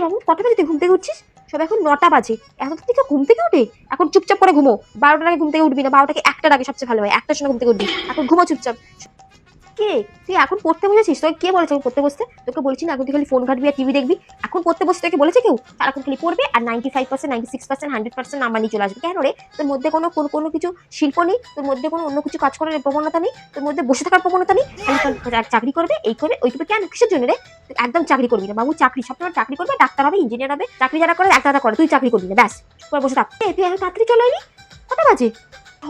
এখন কটা বাজে তুই ঘুম থেকে উঠছিস? সব এখন 9টা বাজে। এত থেকে ঘুম থেকে উঠে এখন চুপচাপ করে ঘুমো। 12টার আগে ঘুম থেকে উঠবি না, 12টাকে 1টার আগে সবচেয়ে ভালো হয়। 1টার সময় ঘুম থেকে উঠবি, এখন ঘুমো চুপচাপ। কে? তুই এখন পড়তে বসেছিস? তোকে কে বলেছে এখন পড়তে বসতে? তোকে বলছি না এখন তুই খালি ফোন ঘাটবি আর টিভি দেখবি? এখন পড়তে বসতে তোকে বলেছে কেউ? সারাক্ষণ খালি পড়বে আর 95%, 96%, 100% নাম্বার নিয়ে চলে আসবে। কেন রে? তোর মধ্যে কোনো কিছু শিল্প নেই, তোর মধ্যে কোনো অন্য কিছু কাজ করার প্রবণতা নেই, তোর মধ্যে বসে থাকার প্রবণতা নেই, খালি চাকরি করবে, এই করবে, ওই করবে। কেন? কিসের জন্য রে? তুই একদম চাকরি করবি না বাবু। চাকরি সবসময় চাকরি করবে, ডাক্তার হবে, ইঞ্জিনিয়ার হবে। চাকরি যারা করে একটা করে, তুই চাকরি করবি না, ব্যাস। চুপ করে বসে থাক। তুই এখন তাড়াতাড়ি চলে এলি? কটা বাজে?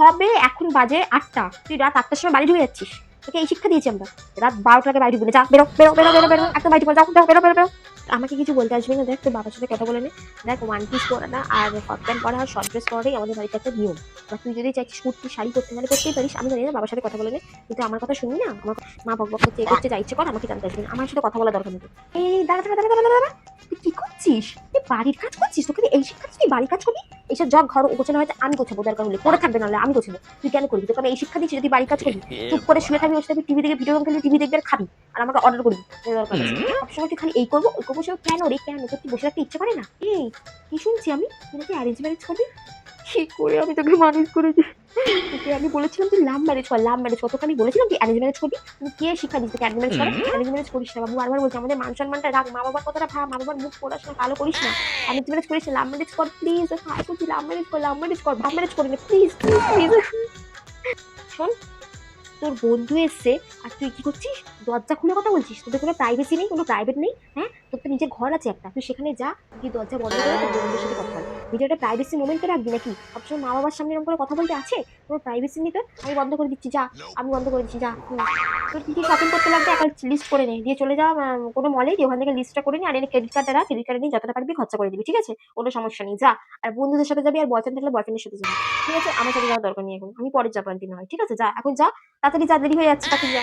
হবে এখন বাজে 8টা। তুই রাত 8টার সময় বাড়ি ঢুকে যাচ্ছিস। তোকে এই শিক্ষা দিয়েছি আমরা। রাত 12টার আগে বাড়ি ঢুকবি না। যা বেরো বেরো বেরো বেরো বেরো, একদম বাড়ি ঢুকো, যাও যাও, বেরো বেরো বেরো। আমাকে কিছু বলতে আসবি না। দেখ তোর বাবার সাথে কথা বলে নে। দেখ ওয়ান পিস পরা না আর হট প্যান্ট পরা আর শর্ট ড্রেস পরাটাই আমাদের বাড়িতে একটা নিয়ম। এবার তুই যদি চাইছিস কুর্তি শাড়ি করতে তাহলে করতেই পারিস, আমি জানি না। বাবার সাথে কথা বলে নে। কিন্তু আমার কথা শুনবি না। আমার মা বক বক করছে, এ করছে, যা ইচ্ছে কর, আমাকে জানতে আসবি না। আমার সাথে কথা বলা দরকার নেই। এই দাঁড়া দাঁড়া দাঁড়া দাঁড়া দাঁড়া, তুই কি করছিস? তুই বাড়ির কাজ করছিস? তোকে এই শিক্ষা দিচ্ছি তুই বাড়ির কাজ করবি? এইসব জগ ঘর গোছানো হয়তো আমি গোছাবো, দরকার হলে পড়ে থাকবে, নাহলে আমি গোছাবো। তুই কেন করবি? তোকে আমি এই শিক্ষা দিচ্ছি যদি বাড়ির কাজ করবি? চুপ করে শুয়ে থাকবি, বসে থাকবি, টিভি দেখে ভিডিও গেম খেলবি, টিভি দেখবি আর খাবি, আর আমাকে অর্ডার করবি। দরকার আছে সবসময় তুই খালি এই করবো ওই করবো। সে কেন রে? কেন তোর কি বসে থাকতে ইচ্ছে করে না? এই কি শুনছি আমি? তুই নাকি অ্যারেঞ্জ ম্যারেজ করবি? কি করে আমি তোকে মানুষ করেছি? তোকে আমি বলেছিলাম তুই লাভ ম্যারেজ কর, লাভ ম্যারেজ কর। তোকে আমি বলেছিলাম তুই অ্যারেঞ্জ ম্যারেজ করবি? তুই কে শিক্ষা দিস তোকে অ্যারেঞ্জ ম্যারেজ করে? অ্যারেঞ্জ ম্যারেজ করিস না বাবু, বারবার বলছি। আমাদের মান সম্মানটা রাখ, মা বাবার কথাটা ভাব, মা বাবার মুখ পোড়াস না, কালো করিস না। অ্যারেঞ্জ ম্যারেজ করিস না, লাভ ম্যারেজ কর প্লিজ। হাই করছি, লাভ ম্যারেজ কর, লাভ ম্যারেজ কর, ভাব ম্যারেজ করি না প্লিজ প্লিজ প্লিজ। শোন, তোর বন্ধু এসছে আর তুই কি করছিস? দরজা খুলে কথা বলছিস? তোদের কোনো প্রাইভেসি নেই, কোনো প্রাইভেট নেই? হ্যাঁ, তোর তো নিজের ঘর আছে একটা, তুই সেখানে যা, তুই দরজা বন্ধ করে তোর বন্ধুদের সাথে কথা বল। নিজের একটা প্রাইভেসি মোমেন্টে রাখবি নাকি? সবসময় মা বাবার সামনে এরকম করে কথা বলতে আছে? কোনো প্রাইভেসি নেই তোর? আমি বন্ধ করে দিচ্ছি, যা। আমি বন্ধ করে দিচ্ছি, যা। তোর কি কি শপিং করতে লাগবে একটা লিস্ট করে নে, দিয়ে চলে যা কোনো মলে, দিয়ে ওখান থেকে লিস্টটা করে নি, আর এনে ক্রেডিট কার্ডটা রাখ, ক্রেডিট কার্ডে নিয়ে যতটা পারবি খরচা করে দিবি, ঠিক আছে? কোনো সমস্যা নেই, যা। আর বন্ধুদের সাথে যাবি, আর বয়ফ্রেন্ড থাকলে বয়ফ্রেন্ডের সাথে যাবি, ঠিক আছে? আমার সাথে যাওয়ার দরকার নেই এখন, আমি পরে যাবো একদিন, হয় ঠিক আছে? যা এখন, যা তাড়াতাড়ি, যা, দেরি হয়ে যাচ্ছে, তাড়াতাড়ি যা।